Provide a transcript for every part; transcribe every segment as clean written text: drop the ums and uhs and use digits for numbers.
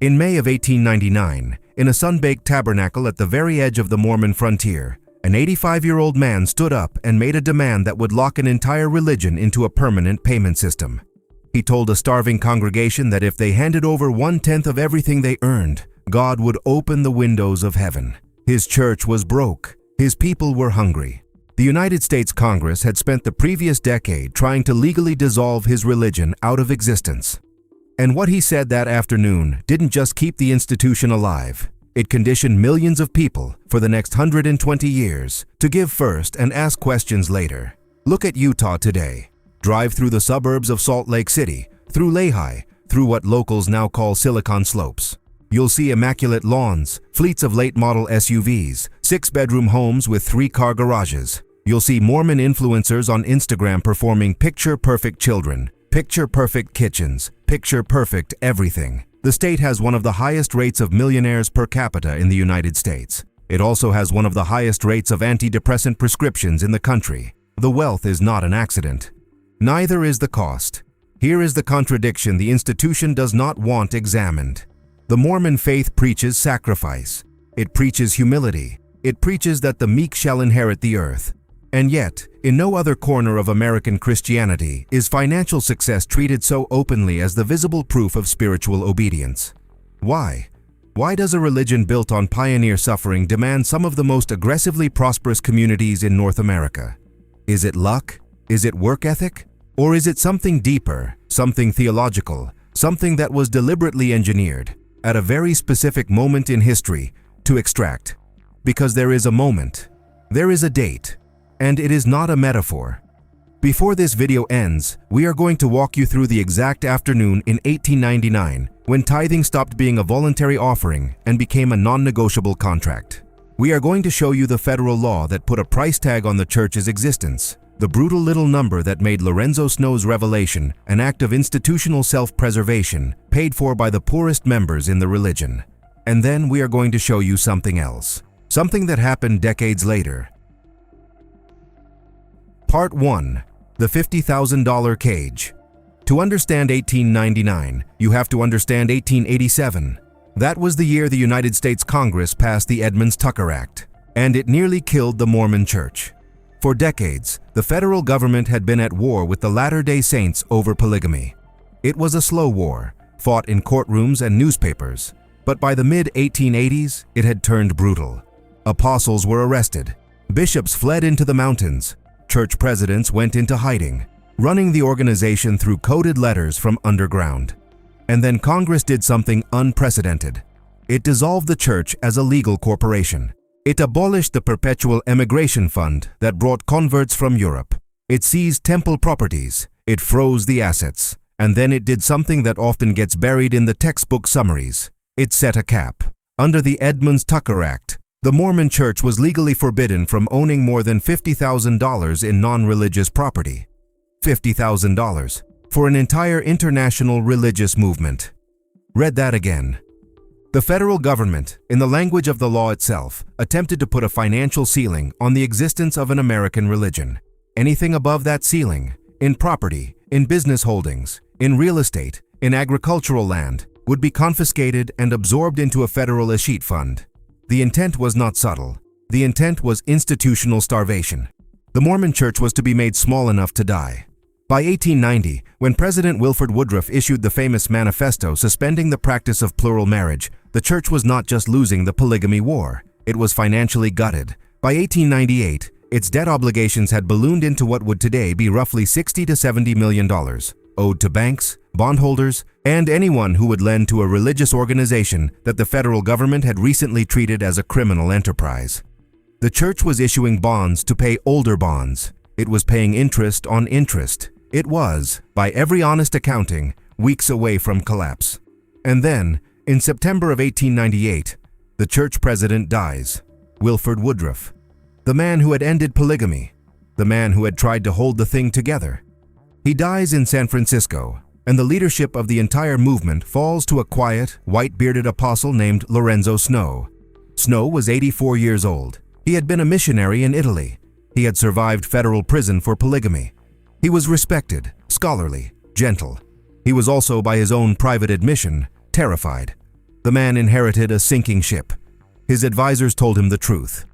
In May of 1899, in a sun-baked tabernacle at the very edge of the Mormon frontier, an 85-year-old man stood up and made a demand that would lock an entire religion into a permanent payment system. He told a starving congregation that if they handed over 1/10 of everything they earned, God would open the windows of heaven. His church was broke. His people were hungry. The United States Congress had spent the previous decade trying to legally dissolve his religion out of existence. And what he said that afternoon didn't just keep the institution alive. It conditioned millions of people for the next 120 years to give first and ask questions later. Look at Utah today. Drive through the suburbs of Salt Lake City, through Lehi, through what locals now call Silicon Slopes. You'll see immaculate lawns, fleets of late-model SUVs, 6-bedroom homes with 3-car garages. You'll see Mormon influencers on Instagram performing picture-perfect children, picture-perfect kitchens, picture-perfect everything. The state has one of the highest rates of millionaires per capita in the United States. It also has one of the highest rates of antidepressant prescriptions in the country. The wealth is not an accident. Neither is the cost. Here is the contradiction the institution does not want examined. The Mormon faith preaches sacrifice. It preaches humility. It preaches that the meek shall inherit the earth. And yet, in no other corner of American Christianity is financial success treated so openly as the visible proof of spiritual obedience. Why? Why does a religion built on pioneer suffering demand some of the most aggressively prosperous communities in North America? Is it luck? Is it work ethic? Or is it something deeper, something theological, something that was deliberately engineered at a very specific moment in history to extract? Because there is a moment, there is a date, and it is not a metaphor. Before this video ends, we are going to walk you through the exact afternoon in 1899 when tithing stopped being a voluntary offering and became a non-negotiable contract. We are going to show you the federal law that put a price tag on the church's existence, the brutal little number that made Lorenzo Snow's revelation an act of institutional self-preservation paid for by the poorest members in the religion. And then we are going to show you something else, something that happened decades later. Part 1. The $50,000 Cage. To understand 1899, you have to understand 1887. That was the year the United States Congress passed the Edmunds-Tucker Act, and it nearly killed the Mormon Church. For decades, the federal government had been at war with the Latter-day Saints over polygamy. It was a slow war, fought in courtrooms and newspapers, but by the mid-1880s, it had turned brutal. Apostles were arrested, bishops fled into the mountains, church presidents went into hiding, running the organization through coded letters from underground. And then Congress did something unprecedented. It dissolved the church as a legal corporation. It abolished the perpetual emigration fund that brought converts from Europe. It seized temple properties. It froze the assets. And then it did something that often gets buried in the textbook summaries. It set a cap. Under the Edmunds-Tucker Act, the Mormon Church was legally forbidden from owning more than $50,000 in non-religious property. $50,000 for an entire international religious movement. Read that again. The federal government, in the language of the law itself, attempted to put a financial ceiling on the existence of an American religion. Anything above that ceiling, in property, in business holdings, in real estate, in agricultural land, would be confiscated and absorbed into a federal escheat fund. The intent was not subtle. The intent was institutional starvation. The Mormon Church was to be made small enough to die. By 1890, when President Wilford Woodruff issued the famous manifesto suspending the practice of plural marriage, the church was not just losing the polygamy war, it was financially gutted. By 1898, its debt obligations had ballooned into what would today be roughly $60 to $70 million, owed to banks, bondholders, and anyone who would lend to a religious organization that the federal government had recently treated as a criminal enterprise. The church was issuing bonds to pay older bonds. It was paying interest on interest. It was, by every honest accounting, weeks away from collapse. And then, in September of 1898, the church president dies, Wilford Woodruff, the man who had ended polygamy, the man who had tried to hold the thing together. He dies in San Francisco, and the leadership of the entire movement falls to a quiet, white-bearded apostle named Lorenzo Snow. Snow was 84 years old. He had been a missionary in Italy. He had survived federal prison for polygamy. He was respected, scholarly, gentle. He was also, by his own private admission, terrified. The man inherited a sinking ship. His advisors told him the truth.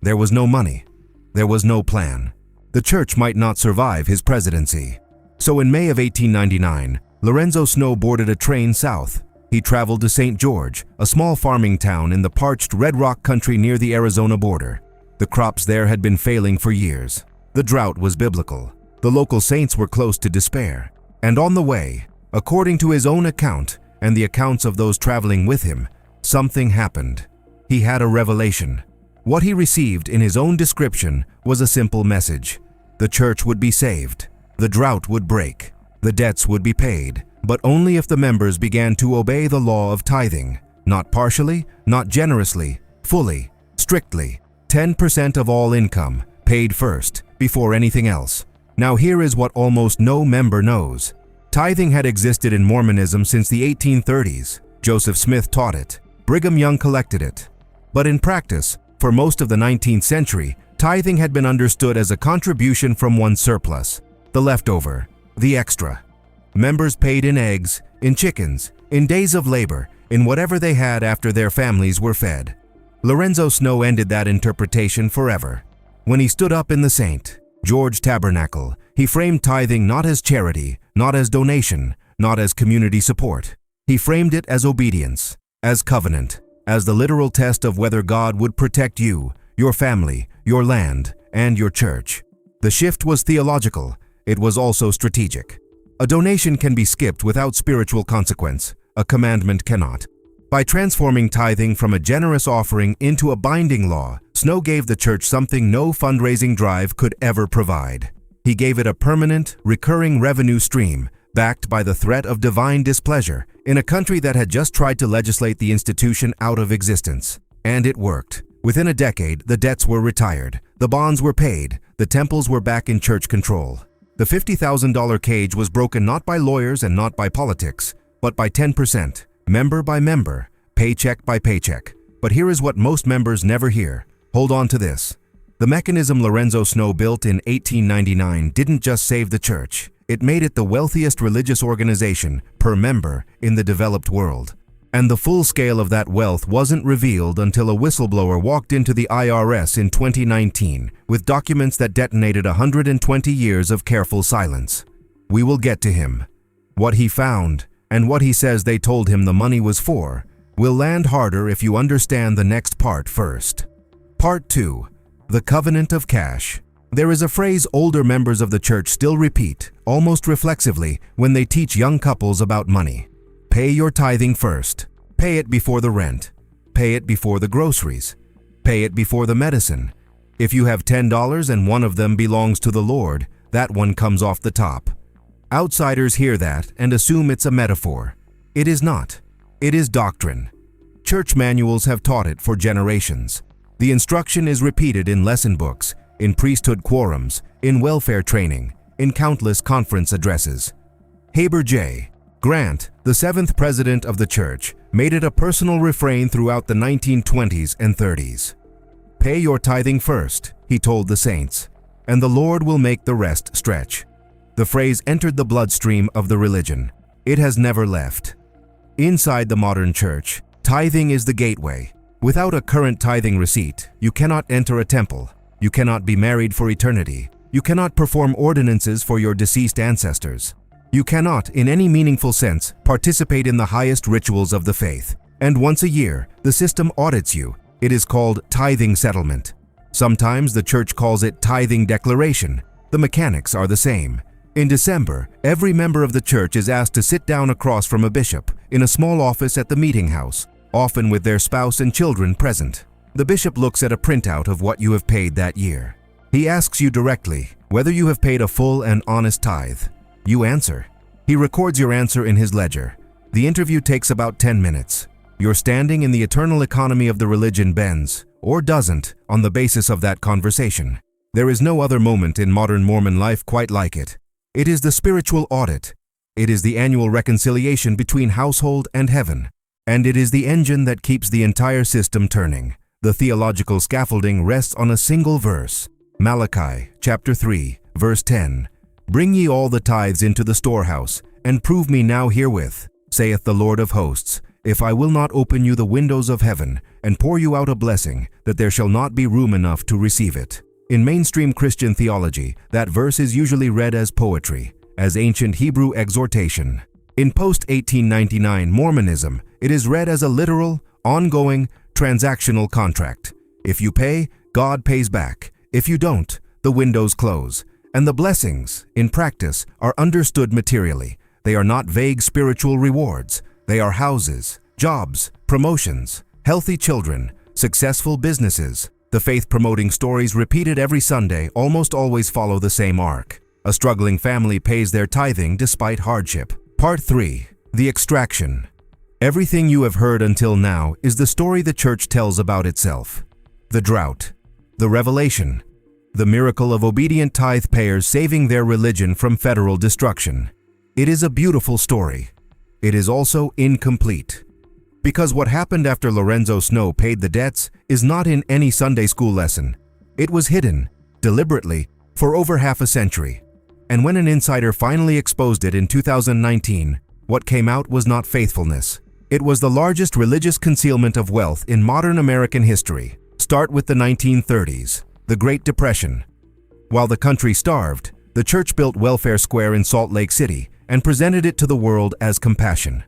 There was no money. There was no plan. The church might not survive his presidency. So in May of 1899, Lorenzo Snow boarded a train south. He traveled to St. George, a small farming town in the parched Red Rock country near the Arizona border. The crops there had been failing for years. The drought was biblical. The local saints were close to despair. And on the way, according to his own account and the accounts of those traveling with him, something happened. He had a revelation. What he received in his own description was a simple message. The church would be saved. The drought would break. The debts would be paid, but only if the members began to obey the law of tithing. Not partially, not generously, fully, strictly. 10% of all income, paid first, before anything else. Now here is what almost no member knows. Tithing had existed in Mormonism since the 1830s. Joseph Smith taught it. Brigham Young collected it. But in practice, for most of the 19th century, tithing had been understood as a contribution from one's surplus, the leftover, the extra. Members paid in eggs, in chickens, in days of labor, in whatever they had after their families were fed. Lorenzo Snow ended that interpretation forever. When he stood up in the St. George Tabernacle, he framed tithing not as charity, not as donation, not as community support. He framed it as obedience, as covenant, as the literal test of whether God would protect you, your family, your land, and your church. The shift was theological. It was also strategic. A donation can be skipped without spiritual consequence. A commandment cannot. By transforming tithing from a generous offering into a binding law, Snow gave the church something no fundraising drive could ever provide. He gave it a permanent, recurring revenue stream, backed by the threat of divine displeasure, in a country that had just tried to legislate the institution out of existence. And it worked. Within a decade, the debts were retired, the bonds were paid, the temples were back in church control. The $50,000 cage was broken not by lawyers and not by politics, but by 10%. Member by member, paycheck by paycheck. But here is what most members never hear. Hold on to this. The mechanism Lorenzo Snow built in 1899 didn't just save the church. It made it the wealthiest religious organization per member in the developed world. And the full scale of that wealth wasn't revealed until a whistleblower walked into the IRS in 2019 with documents that detonated 120 years of careful silence. We will get to him. What he found, and what he says they told him the money was for, will land harder if you understand the next part first. Part 2. The Covenant of Cash. There is a phrase older members of the church still repeat, almost reflexively, when they teach young couples about money. Pay your tithing first. Pay it before the rent. Pay it before the groceries. Pay it before the medicine. If you have $10 and one of them belongs to the Lord, that one comes off the top. Outsiders hear that and assume it's a metaphor. It is not. It is doctrine. Church manuals have taught it for generations. The instruction is repeated in lesson books, in priesthood quorums, in welfare training, in countless conference addresses. Heber J. Grant, the 7th president of the church, made it a personal refrain throughout the 1920s and 30s. Pay your tithing first, he told the saints, and the Lord will make the rest stretch. The phrase entered the bloodstream of the religion. It has never left. Inside the modern church, tithing is the gateway. Without a current tithing receipt, you cannot enter a temple. You cannot be married for eternity. You cannot perform ordinances for your deceased ancestors. You cannot, in any meaningful sense, participate in the highest rituals of the faith. And once a year, the system audits you. It is called tithing settlement. Sometimes the church calls it tithing declaration. The mechanics are the same. In December, every member of the church is asked to sit down across from a bishop in a small office at the meeting house, often with their spouse and children present. The bishop looks at a printout of what you have paid that year. He asks you directly whether you have paid a full and honest tithe. You answer. He records your answer in his ledger. The interview takes about 10 minutes. Your standing in the eternal economy of the religion bends, or doesn't, on the basis of that conversation. There is no other moment in modern Mormon life quite like it. It is the spiritual audit. It is the annual reconciliation between household and heaven. And it is the engine that keeps the entire system turning. The theological scaffolding rests on a single verse. Malachi, chapter 3, verse 10. Bring ye all the tithes into the storehouse, and prove me now herewith, saith the Lord of hosts, if I will not open you the windows of heaven and pour you out a blessing, that there shall not be room enough to receive it." In mainstream Christian theology, that verse is usually read as poetry, as ancient Hebrew exhortation. In post-1899 Mormonism, it is read as a literal, ongoing, transactional contract. If you pay, God pays back. If you don't, the windows close. And the blessings, in practice, are understood materially. They are not vague spiritual rewards. They are houses, jobs, promotions, healthy children, successful businesses. The faith-promoting stories repeated every Sunday almost always follow the same arc. A struggling family pays their tithing despite hardship. Part 3. The Extraction. Everything you have heard until now is the story the church tells about itself. The drought, the revelation, the miracle of obedient tithe payers saving their religion from federal destruction. It is a beautiful story. It is also incomplete. Because what happened after Lorenzo Snow paid the debts is not in any Sunday school lesson. It was hidden, deliberately, for over half a century. And when an insider finally exposed it in 2019, what came out was not faithfulness. It was the largest religious concealment of wealth in modern American history. Start with the 1930s, the Great Depression. While the country starved, the church built Welfare Square in Salt Lake City and presented it to the world as compassion.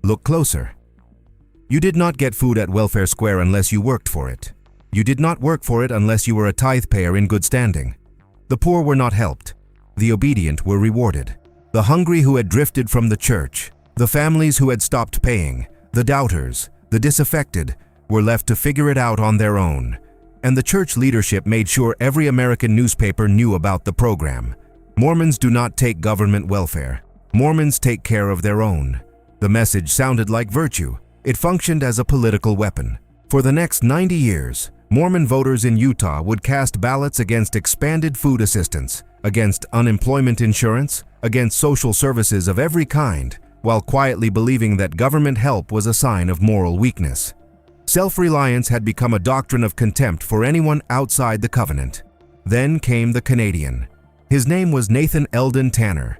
Look closer. You did not get food at Welfare Square unless you worked for it. You did not work for it unless you were a tithe payer in good standing. The poor were not helped. The obedient were rewarded. The hungry who had drifted from the church, the families who had stopped paying, the doubters, the disaffected, were left to figure it out on their own. And the church leadership made sure every American newspaper knew about the program. Mormons do not take government welfare. Mormons take care of their own. The message sounded like virtue. It functioned as a political weapon. For the next 90 years, Mormon voters in Utah would cast ballots against expanded food assistance, against unemployment insurance, against social services of every kind, while quietly believing that government help was a sign of moral weakness. Self-reliance had become a doctrine of contempt for anyone outside the covenant. Then came the Canadian. His name was Nathan Eldon Tanner.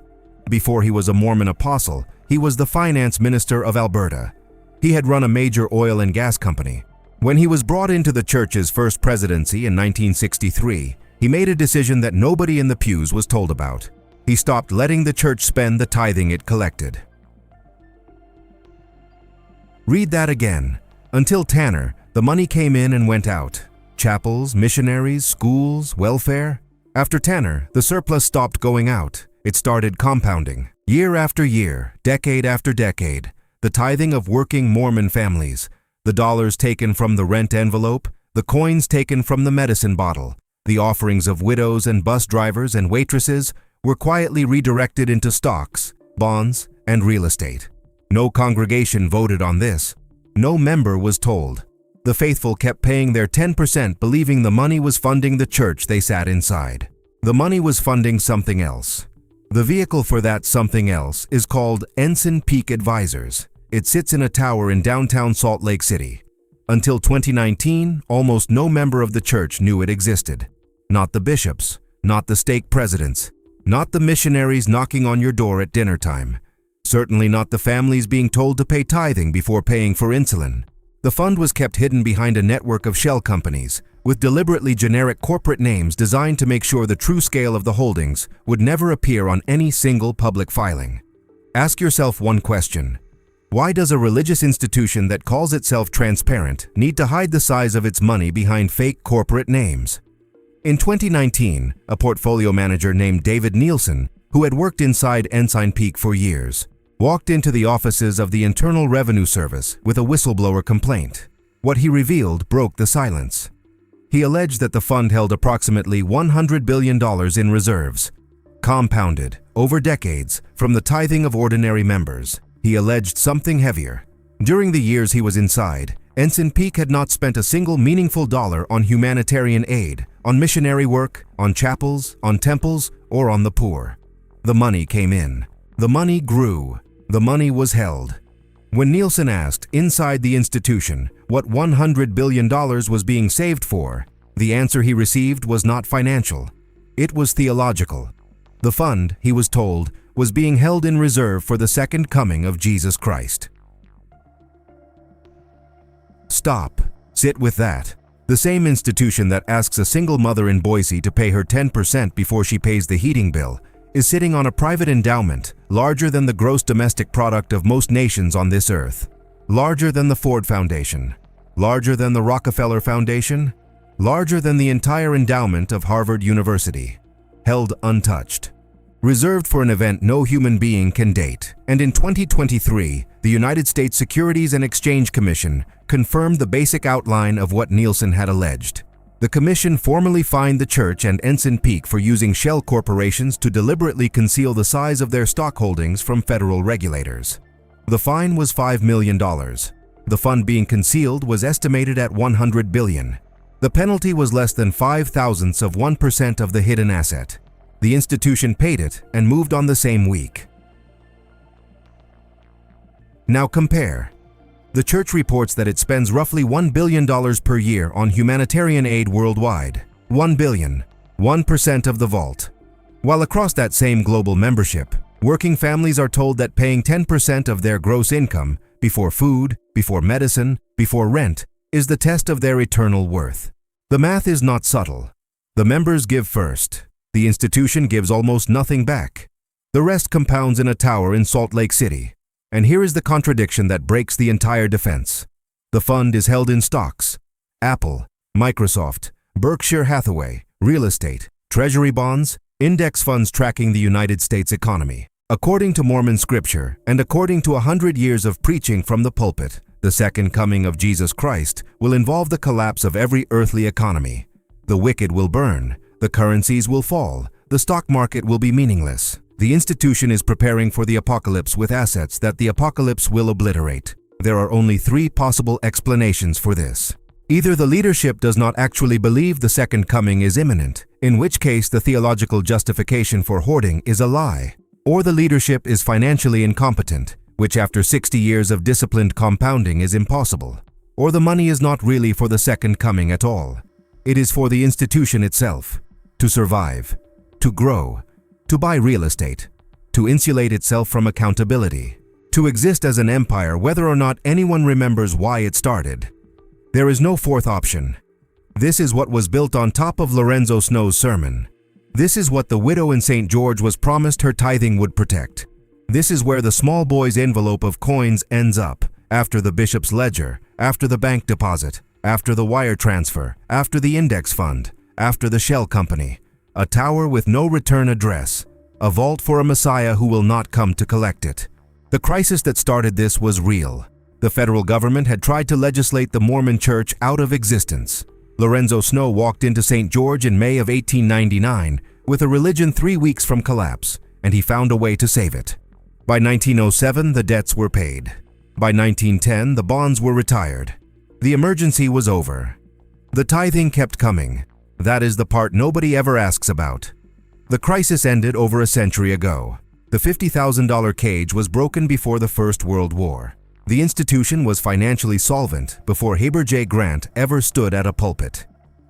Before he was a Mormon apostle, he was the finance minister of Alberta. He had run a major oil and gas company. When he was brought into the church's first presidency in 1963, he made a decision that nobody in the pews was told about. He stopped letting the church spend the tithing it collected. Read that again. Until Tanner, the money came in and went out. Chapels, missionaries, schools, welfare. After Tanner, the surplus stopped going out. It started compounding. Year after year, decade after decade, the tithing of working Mormon families, the dollars taken from the rent envelope, the coins taken from the medicine bottle, the offerings of widows and bus drivers and waitresses were quietly redirected into stocks, bonds, and real estate. No congregation voted on this. No member was told. The faithful kept paying their 10% believing the money was funding the church they sat inside. The money was funding something else. The vehicle for that something else is called Ensign Peak Advisors. It sits in a tower in downtown Salt Lake City. Until 2019, almost no member of the church knew it existed. Not the bishops, not the stake presidents, not the missionaries knocking on your door at dinner time. Certainly not the families being told to pay tithing before paying for insulin. The fund was kept hidden behind a network of shell companies with deliberately generic corporate names designed to make sure the true scale of the holdings would never appear on any single public filing. Ask yourself one question. Why does a religious institution that calls itself transparent need to hide the size of its money behind fake corporate names? In 2019, a portfolio manager named David Nielsen, who had worked inside Ensign Peak for years, walked into the offices of the Internal Revenue Service with a whistleblower complaint. What he revealed broke the silence. He alleged that the fund held approximately $100 billion in reserves, compounded over decades from the tithing of ordinary members. He alleged something heavier. During the years he was inside, Ensign Peak had not spent a single meaningful dollar on humanitarian aid, on missionary work, on chapels, on temples, or on the poor. The money came in. The money grew. The money was held. When Nielsen asked inside the institution what $100 billion was being saved for, the answer he received was not financial. It was theological. The fund, he was told, was being held in reserve for the second coming of Jesus Christ. Stop. Sit with that. The same institution that asks a single mother in Boise to pay her 10% before she pays the heating bill is sitting on a private endowment larger than the gross domestic product of most nations on this earth, larger than the Ford Foundation, larger than the Rockefeller Foundation, larger than the entire endowment of Harvard University, held untouched, reserved for an event no human being can date. And in 2023, the United States Securities and Exchange Commission confirmed the basic outline of what Nielsen had alleged. The commission formally fined the church and Ensign Peak for using shell corporations to deliberately conceal the size of their stock holdings from federal regulators. The fine was $5 million. The fund being concealed was estimated at $100 billion. The penalty was less than 0.005 of 1% of the hidden asset. The institution paid it and moved on the same week. Now compare. The church reports that it spends roughly $1 billion per year on humanitarian aid worldwide. $1 billion, 1% of the vault. While across that same global membership, working families are told that paying 10% of their gross income before food, before medicine, before rent is the test of their eternal worth. The math is not subtle. The members give first. The institution gives almost nothing back. The rest compounds in a tower in Salt Lake City. And here is the contradiction that breaks the entire defense. The fund is held in stocks: Apple, Microsoft, Berkshire Hathaway, real estate, treasury bonds, index funds tracking the United States economy. According to Mormon scripture, and according to 100 years of preaching from the pulpit, the second coming of Jesus Christ will involve the collapse of every earthly economy. The wicked will burn, the currencies will fall, the stock market will be meaningless. The institution is preparing for the apocalypse with assets that the apocalypse will obliterate. There are only 3 possible explanations for this. Either the leadership does not actually believe the second coming is imminent, in which case the theological justification for hoarding is a lie, or the leadership is financially incompetent, which after 60 years of disciplined compounding is impossible, or the money is not really for the second coming at all. It is for the institution itself, to survive, to grow, to buy real estate, to insulate itself from accountability, to exist as an empire whether or not anyone remembers why it started. There is no fourth option. This is what was built on top of Lorenzo Snow's sermon. This is what the widow in St. George was promised her tithing would protect. This is where the small boy's envelope of coins ends up, after the bishop's ledger, after the bank deposit, after the wire transfer, after the index fund, after the shell company. A tower with no return address, a vault for a Messiah who will not come to collect it. The crisis that started this was real. The federal government had tried to legislate the Mormon Church out of existence. Lorenzo Snow walked into St. George in May of 1899 with a religion 3 weeks from collapse, and he found a way to save it. By 1907, the debts were paid. By 1910, the bonds were retired. The emergency was over. The tithing kept coming. That is the part nobody ever asks about. The crisis ended over a century ago. The $50,000 cage was broken before the First World War. The institution was financially solvent before Heber J. Grant ever stood at a pulpit.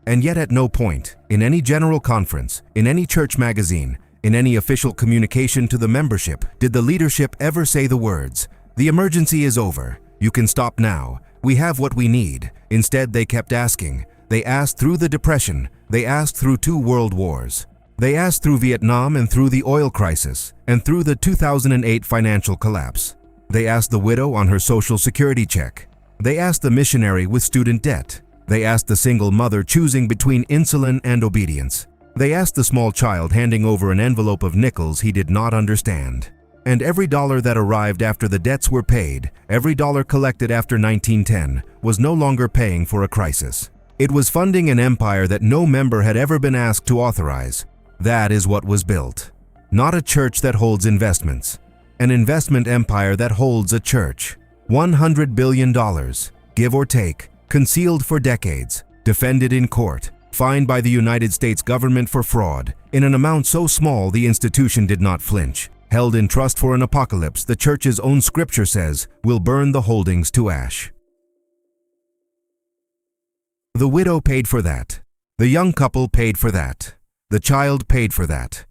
And yet at no point, in any general conference, in any church magazine, in any official communication to the membership, did the leadership ever say the words, "The emergency is over. You can stop now. We have what we need." Instead, they kept asking. They asked through the Depression. They asked through 2 world wars. They asked through Vietnam and through the oil crisis and through the 2008 financial collapse. They asked the widow on her Social Security check. They asked the missionary with student debt. They asked the single mother choosing between insulin and obedience. They asked the small child handing over an envelope of nickels he did not understand. And every dollar that arrived after the debts were paid, every dollar collected after 1910, was no longer paying for a crisis. It was funding an empire that no member had ever been asked to authorize. That is what was built. Not a church that holds investments. An investment empire that holds a church. $100 billion, give or take, concealed for decades, defended in court, fined by the United States government for fraud, in an amount so small the institution did not flinch. Held in trust for an apocalypse the church's own scripture says will burn the holdings to ash. The widow paid for that. The young couple paid for that. The child paid for that.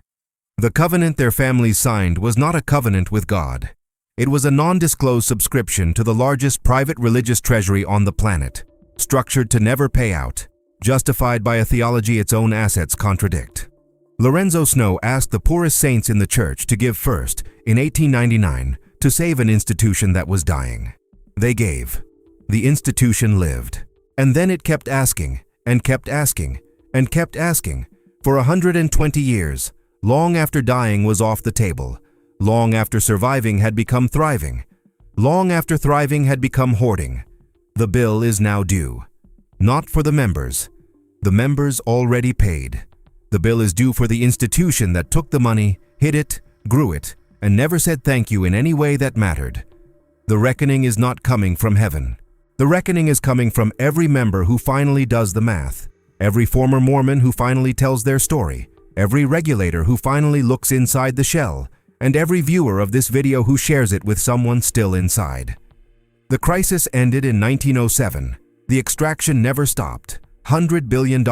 The covenant their families signed was not a covenant with God. It was a non-disclosed subscription to the largest private religious treasury on the planet, structured to never pay out, justified by a theology its own assets contradict. Lorenzo Snow asked the poorest saints in the church to give first, in 1899, to save an institution that was dying. They gave. The institution lived. And then it kept asking, and kept asking, and kept asking, for 120 years, long after dying was off the table, long after surviving had become thriving, long after thriving had become hoarding. The bill is now due. Not for the members. The members already paid. The bill is due for the institution that took the money, hid it, grew it, and never said thank you in any way that mattered. The reckoning is not coming from heaven. The reckoning is coming from every member who finally does the math, every former Mormon who finally tells their story, every regulator who finally looks inside the shell, and every viewer of this video who shares it with someone still inside. The crisis ended in 1907. The extraction never stopped. $100 billion,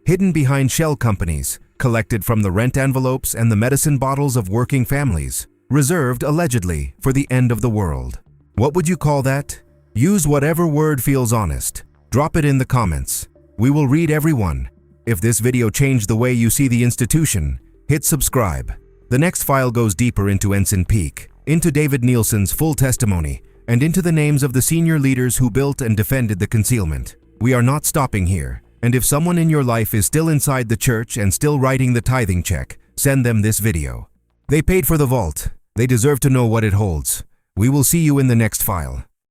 hidden behind shell companies, collected from the rent envelopes and the medicine bottles of working families, reserved, allegedly, for the end of the world. What would you call that? Use whatever word feels honest. Drop it in the comments. We will read every one. If this video changed the way you see the institution, hit subscribe. The next file goes deeper into Ensign Peak, into David Nielsen's full testimony, and into the names of the senior leaders who built and defended the concealment. We are not stopping here, and if someone in your life is still inside the church and still writing the tithing check, send them this video. They paid for the vault. They deserve to know what it holds. We will see you in the next file.